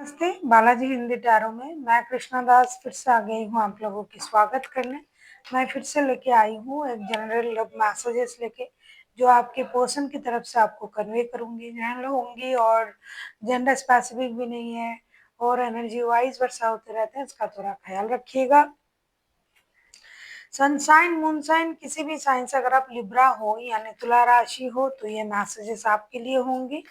नमस्ते, बालाजी हिंदी टैरो में मैं कृष्णा दास फिर से आ गई हूँ आप लोगों की स्वागत करने। मैं फिर से लेके आई हूँ एक जनरल लव मैसेजेस लेके, जो आपके पर्सन की तरफ से आपको कन्वे करूंगी। जनरल होंगी और जेंडर स्पेसिफिक भी नहीं है और एनर्जी वाइज वर्षा होते रहते हैं, इसका थोड़ा ख्याल रखिएगा। सनसाइन मूनसाइन किसी भी साइन से अगर आप लिब्रा हो यानी तुला राशि हो तो ये मैसेजेस आपके लिए होंगे।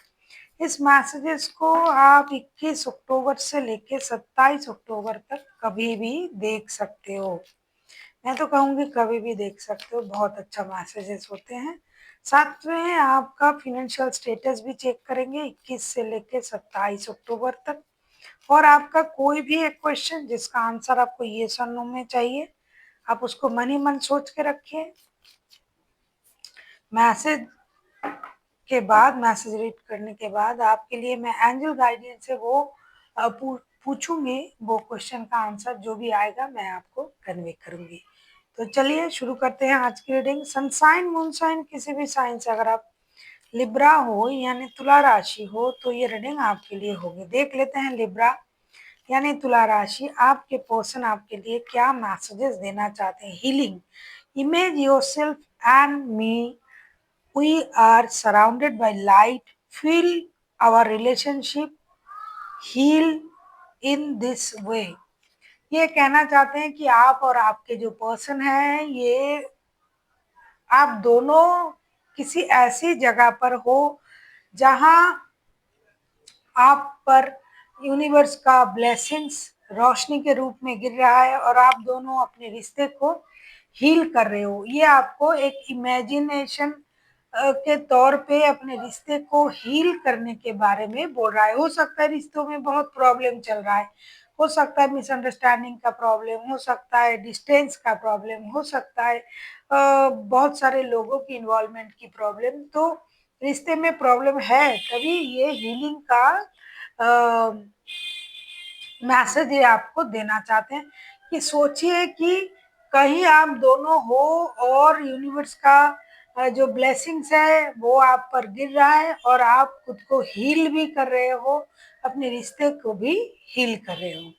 इस मैसेजेस को आप 21 अक्टूबर से लेकर 27 अक्टूबर तक कभी भी देख सकते हो। मैं तो कहूँगी कभी भी देख सकते हो, बहुत अच्छा मैसेजेस होते हैं। साथ में आपका फिनेंशियल स्टेटस भी चेक करेंगे 21 से लेकर 27 अक्टूबर तक। और आपका कोई भी एक क्वेश्चन जिसका आंसर आपको येस और नो में चाहिए, आप उसको मन ही मन सोच के रखिए। मैसेज के बाद, मैसेज रीड करने के बाद आपके लिए मैं एंजल गाइडेंस से वो पूछूंगी, वो क्वेश्चन का आंसर जो भी आएगा मैं आपको कन्वे करूंगी। तो चलिए शुरू करते हैं आज की रीडिंग। सनसाइन मूनसाइन किसी भी साइन से अगर आप लिब्रा हो यानी तुला राशि हो तो ये रीडिंग आपके लिए होगी। देख लेते हैं लिब्रा यानी तुला राशि, आपके पर्सन आपके लिए क्या मैसेजेस देना चाहते हैं। Healing, image yourself and me, we are surrounded by light, feel our relationship heal in this way। ये कहना चाहते हैं कि आप और आपके जो पर्सन है, ये आप दोनों किसी ऐसी जगह पर हो जहां आप पर यूनिवर्स का ब्लेसिंग्स रोशनी के रूप में गिर रहा है और आप दोनों अपने रिश्ते को हील कर रहे हो। ये आपको एक इमेजिनेशन के तौर पे अपने रिश्ते को हील करने के बारे में बोल रहा है। हो सकता है रिश्तों में बहुत प्रॉब्लम चल रहा है, हो सकता है मिसअंडरस्टैंडिंग का प्रॉब्लम, हो सकता है डिस्टेंस का प्रॉब्लम, हो सकता है बहुत सारे लोगों की इन्वॉल्वमेंट की प्रॉब्लम। तो रिश्ते में प्रॉब्लम है, तभी ये हीलिंग का मैसेज ये आपको देना चाहते हैं कि सोचिए कि कहीं आप दोनों हो और यूनिवर्स का जो ब्लेसिंग्स है वो आप पर गिर रहा है और आप खुद को हील भी कर रहे हो, अपने रिश्ते को भी हील कर रहे हो।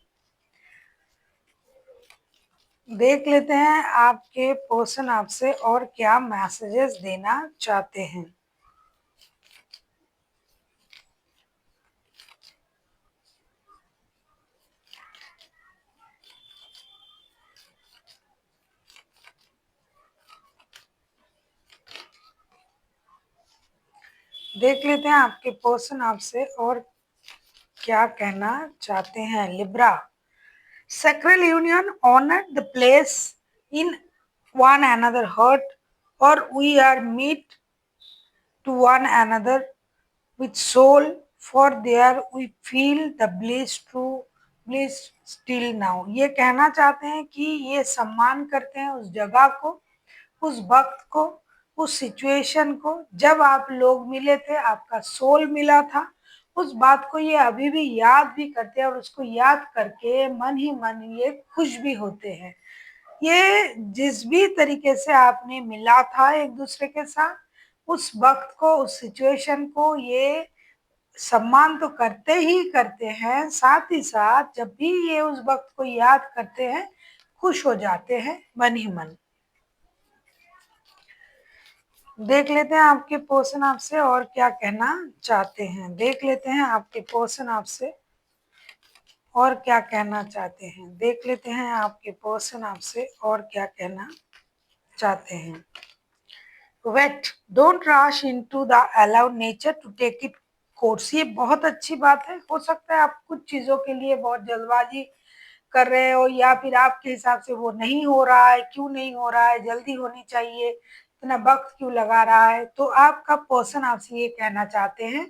देख लेते हैं आपके पर्सन आपसे और क्या मैसेजेस देना चाहते हैं। देख लेते हैं आपके पर्सन आपसे और क्या कहना चाहते हैं। Libra, sacral union honor the place in one another hurt or we are meet to one another with soul, for there we feel the bliss still now। ये कहना चाहते हैं कि ये सम्मान करते हैं उस जगह को, उस वक्त को, उस सिचुएशन को जब आप लोग मिले थे, आपका सोल मिला था। उस बात को ये अभी भी याद भी करते हैं और उसको याद करके मन ही मन ये खुश भी होते हैं। ये जिस भी तरीके से आपने मिला था एक दूसरे के साथ, उस वक्त को, उस सिचुएशन को ये सम्मान तो करते ही करते हैं, साथ ही साथ जब भी ये उस वक्त को याद करते हैं खुश हो जाते हैं मन ही मन। देख लेते हैं आपके पर्सन आपसे और क्या कहना चाहते हैं। देख लेते हैं आपके पर्सन आपसे और क्या कहना चाहते हैं। देख लेते हैं आपके पर्सन आपसे और क्या कहना चाहते हैं। Wait, don't rush into the allow nature to take it course. ये बहुत अच्छी बात है। हो सकता है आप कुछ चीजों के लिए बहुत जल्दबाजी कर रहे हो या फिर आपके हिसाब से वो नहीं हो रहा है। क्यों नहीं हो रहा है, जल्दी होनी चाहिए, इतना वक्त क्यों लगा रहा है। तो आपका पर्सन आपसे ये कहना चाहते हैं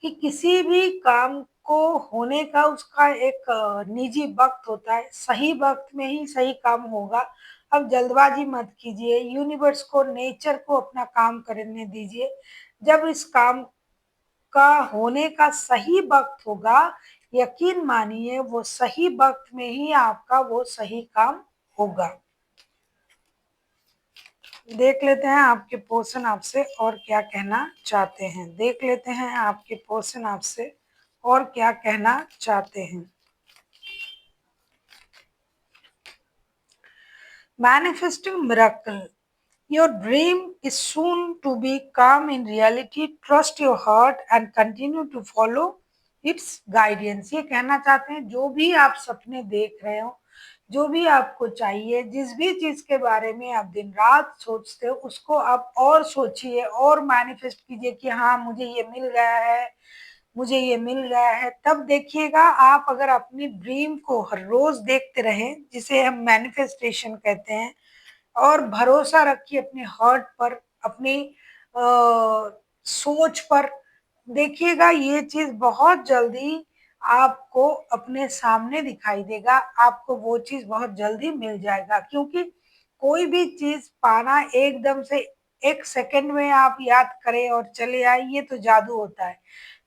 कि किसी भी काम को होने का उसका एक निजी वक्त होता है, सही वक्त में ही सही काम होगा। अब जल्दबाजी मत कीजिए, यूनिवर्स को, नेचर को अपना काम करने दीजिए। जब इस काम का होने का सही वक्त होगा, यकीन मानिए वो सही वक्त में ही आपका वो सही काम होगा। देख लेते हैं आपके पर्सन आपसे और क्या कहना चाहते हैं। देख लेते हैं आपके पर्सन आपसे और क्या कहना चाहते हैं। Manifesting miracle. Your dream is soon to become in reality. Trust your heart and continue to follow its guidance. ये कहना चाहते हैं जो भी आप सपने देख रहे हो, जो भी आपको चाहिए, जिस भी चीज के बारे में आप दिन रात सोचते हो, उसको आप और सोचिए और मैनिफेस्ट कीजिए कि हाँ मुझे ये मिल गया है, मुझे ये मिल गया है। तब देखिएगा आप अगर अपनी ड्रीम को हर रोज देखते रहें, जिसे हम मैनिफेस्टेशन कहते हैं, और भरोसा रखिए अपने हार्ट पर, अपनी सोच पर, देखिएगा ये चीज बहुत जल्दी आपको अपने सामने दिखाई देगा, आपको वो चीज बहुत जल्दी मिल जाएगा। क्योंकि कोई भी चीज पाना एकदम से एक सेकंड में आप याद करें और चले आए, ये तो जादू होता है।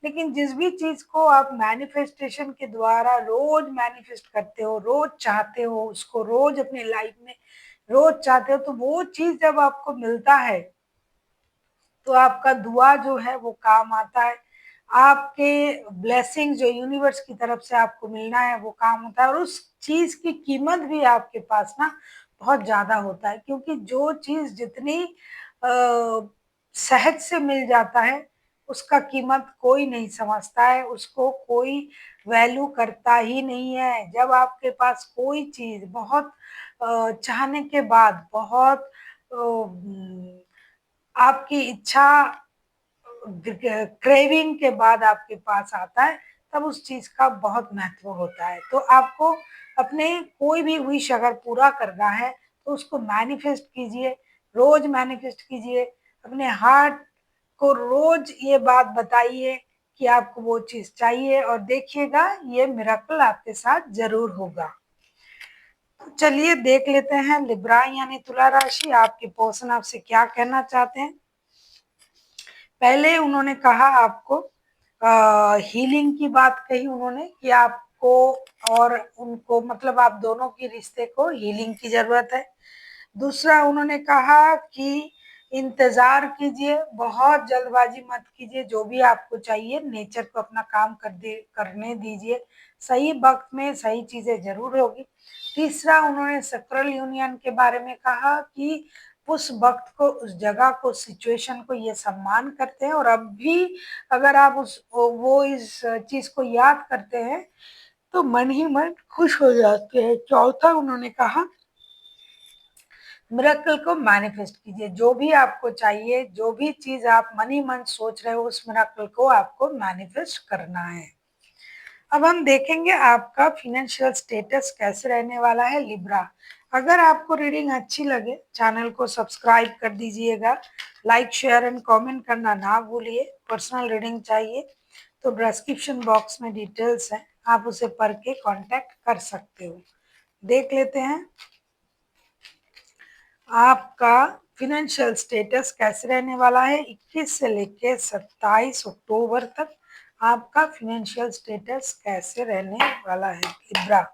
लेकिन जिस भी चीज को आप मैनिफेस्टेशन के द्वारा रोज मैनिफेस्ट करते हो, रोज चाहते हो, उसको रोज अपनी लाइफ में रोज चाहते हो, तो वो चीज जब आपको मिलता है तो आपका दुआ जो है वो काम आता है, आपके ब्लेसिंग जो यूनिवर्स की तरफ से आपको मिलना है वो काम होता है, और उस चीज की कीमत भी आपके पास ना बहुत ज्यादा होता है। क्योंकि जो चीज जितनी सहज से मिल जाता है उसका कीमत कोई नहीं समझता है, उसको कोई वैल्यू करता ही नहीं है। जब आपके पास कोई चीज बहुत चाहने के बाद, बहुत आपकी इच्छा क्रेविंग के बाद आपके पास आता है, तब उस चीज का बहुत महत्व होता है। तो आपको अपने कोई भी विश अगर पूरा करना है तो उसको मैनिफेस्ट कीजिए, रोज मैनिफेस्ट कीजिए, अपने हार्ट को रोज ये बात बताइए कि आपको वो चीज चाहिए, और देखिएगा ये मिरेकल आपके साथ जरूर होगा। तो चलिए देख लेते हैं लिब्रा यानी तुला राशि, आपके पर्सन आपसे क्या कहना चाहते हैं। पहले उन्होंने कहा आपको हीलिंग की बात कही उन्होंने कि आपको और उनको, मतलब आप दोनों के रिश्ते को हीलिंग की जरूरत है। दूसरा उन्होंने कहा कि इंतजार कीजिए, बहुत जल्दबाजी मत कीजिए, जो भी आपको चाहिए नेचर को अपना काम करने दीजिए, सही वक्त में सही चीजें जरूर होगी। तीसरा उन्होंने सेक्रेल यूनियन के बारे में कहा कि उस वक्त को, उस जगह को, सिचुएशन को ये सम्मान करते हैं, और अब भी अगर आप उस वो इस चीज को याद करते हैं तो मन ही मन खुश हो जाते हैं। चौथा उन्होंने कहा मिरेकल को मैनिफेस्ट कीजिए, जो भी आपको चाहिए, जो भी चीज आप मन ही मन सोच रहे हो, उस मिरेकल को आपको मैनिफेस्ट करना है। अब हम देखेंगे आपका फिनेंशियल स्टेटस कैसे रहने वाला है लिब्रा। अगर आपको रीडिंग अच्छी लगे चैनल को सब्सक्राइब कर दीजिएगा, लाइक शेयर एंड कमेंट करना ना भूलिए। पर्सनल रीडिंग चाहिए तो डिस्क्रिप्शन बॉक्स में डिटेल्स है, आप उसे पढ़ के कांटेक्ट कर सकते हो। देख लेते हैं आपका फिनेंशियल स्टेटस कैसे रहने वाला है 21 से लेके 27 अक्टूबर तक। आपका फिनेंशियल स्टेटस कैसे रहने वाला है लिब्रा।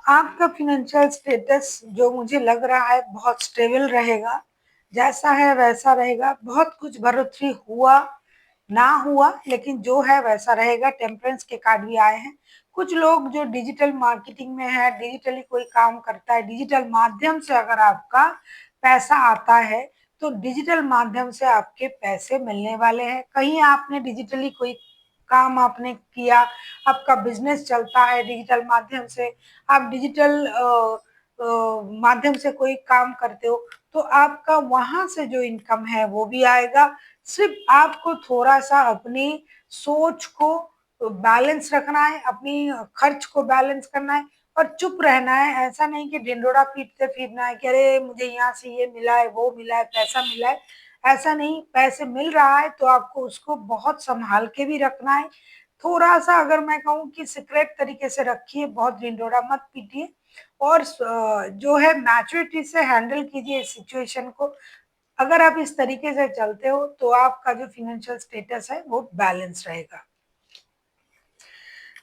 आपका फिनेंशियल स्टेटस जो मुझे लग रहा है बहुत स्टेबल रहेगा, जैसा है वैसा रहेगा। बहुत कुछ बढ़ोतरी हुआ ना हुआ, लेकिन जो है वैसा रहेगा। टेम्परेंस के कार्ड भी आए हैं। कुछ लोग जो डिजिटल मार्केटिंग में है, डिजिटली कोई काम करता है, डिजिटल माध्यम से अगर आपका पैसा आता है तो डिजिटल माध्यम से आपके पैसे मिलने वाले हैं। कहीं आपने डिजिटली कोई काम आपने किया, आपका बिजनेस चलता है डिजिटल माध्यम से, आप डिजिटल माध्यम से कोई काम करते हो, तो आपका वहां से जो इनकम है वो भी आएगा। सिर्फ आपको थोड़ा सा अपनी सोच को बैलेंस रखना है, अपनी खर्च को बैलेंस करना है, और चुप रहना है। ऐसा नहीं कि ढिंढोरा पीटते फिरना है कि अरे मुझे यहाँ से ये मिला है, वो मिला है, पैसा मिला है। ऐसा नहीं, पैसे मिल रहा है तो आपको उसको बहुत संभाल के भी रखना है। थोड़ा-सा अगर मैं कहूँ कि सीक्रेट तरीके से रखिए, बहुत ढिंढोरा मत पीटिए और जो है मैच्योरिटी से हैंडल कीजिए इस सिचुएशन को। अगर आप इस तरीके से चलते हो तो आपका जो फाइनेंशियल स्टेटस है वो बैलेंस रहेगा।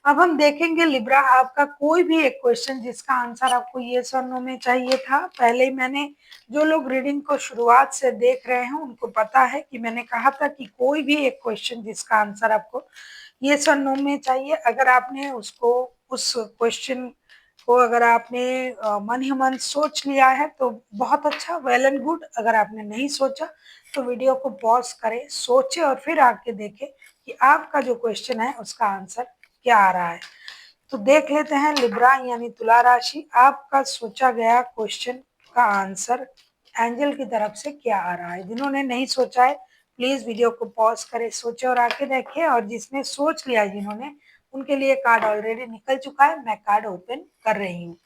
अब हम देखेंगे लिब्रा, आपका कोई भी एक क्वेश्चन जिसका आंसर आपको येस और नो में चाहिए था। पहले ही मैंने, जो लोग रीडिंग को शुरुआत से देख रहे हैं उनको पता है कि मैंने कहा था कि कोई भी एक क्वेश्चन जिसका आंसर आपको येस और नो में चाहिए, अगर आपने उसको, उस क्वेश्चन को अगर आपने मन ही मन सोच लिया है तो बहुत अच्छा, वेल एंड गुड। अगर आपने नहीं सोचा तो वीडियो को पॉज करें, सोचे और फिर आके देखें कि आपका जो क्वेश्चन है उसका आंसर क्या आ रहा है। तो देख लेते हैं लिब्रा यानी तुला राशि, आपका सोचा गया क्वेश्चन का आंसर एंजल की तरफ से क्या आ रहा है। जिन्होंने नहीं सोचा है प्लीज वीडियो को पॉज करें, सोचे और आके देखें, और जिसने सोच लिया है जिन्होंने, उनके लिए कार्ड ऑलरेडी निकल चुका है, मैं कार्ड ओपन कर रही हूँ।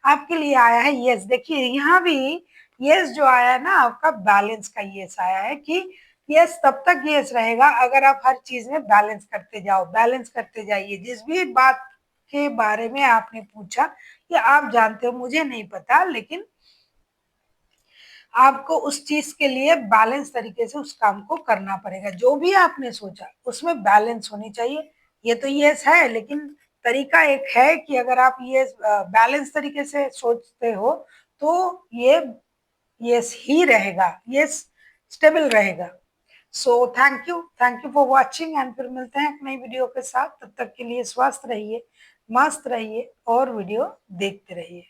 आपके लिए आया है यस। देखिए यहाँ भी यस जो आया है ना, आपका बैलेंस का यस आया है कि यस तब तक यस रहेगा अगर आप हर चीज में बैलेंस करते जाओ, बैलेंस करते जाइए। जिस भी बात के बारे में आपने पूछा या आप जानते हो, मुझे नहीं पता, लेकिन आपको उस चीज के लिए बैलेंस तरीके से उस काम को करना पड़ेगा। जो भी आपने सोचा उसमें बैलेंस होनी चाहिए। ये तो यस है, लेकिन तरीका एक है कि अगर आप ये बैलेंस तरीके से सोचते हो तो ये यस ही रहेगा, यस स्टेबल रहेगा। So thank you for watching, and फिर मिलते हैं एक नई वीडियो के साथ। तब तक के लिए स्वस्थ रहिए, मस्त रहिए और वीडियो देखते रहिए।